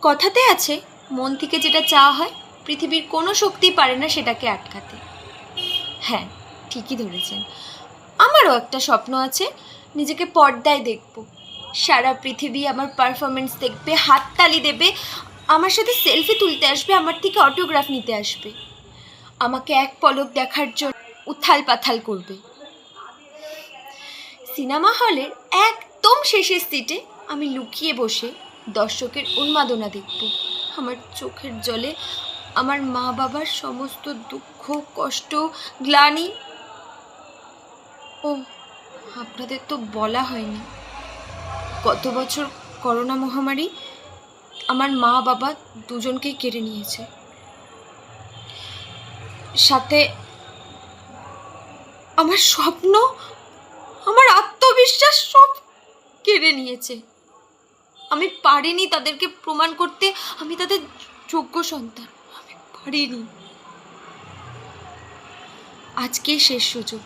কথাতে আছে, মন থেকে যেটা চাওয়া হয় পৃথিবীর কোনো শক্তি পারে না সেটাকে আটকাতে। হ্যাঁ, ঠিকই ধরেছেন। আমারও একটা স্বপ্ন আছে, নিজেকে পর্দায় দেখব, সারা পৃথিবী আমার পারফরমেন্স দেখবে, হাততালি দেবে, আমার সাথে সেলফি তুলতে আসবে, আমার থেকে অটোগ্রাফ নিতে আসবে, আমাকে এক পলক দেখার জন্য উথাল পাথাল করবে। সিনেমা হলের একদম শেষের সিটে আমি লুকিয়ে বসে দর্শকের উন্মাদনা দেখব। আমার চোখের জলে আমার মা বাবার সমস্ত দুঃখ, কষ্ট, গ্লানি। ও, আপনাদের তো বলা হয়নি, গত বছর করোনা মহামারী আমার মা বাবা দুজনকেই কেড়ে নিয়েছে, সাথে আমার স্বপ্ন, আমার আত্মবিশ্বাস সব কেড়ে নিয়েছে। আমি পারিনি তাদেরকে প্রমাণ করতে আমি তাদের যোগ্য সন্তান, আমি পারিনি। আজকেই শেষ সুযোগ।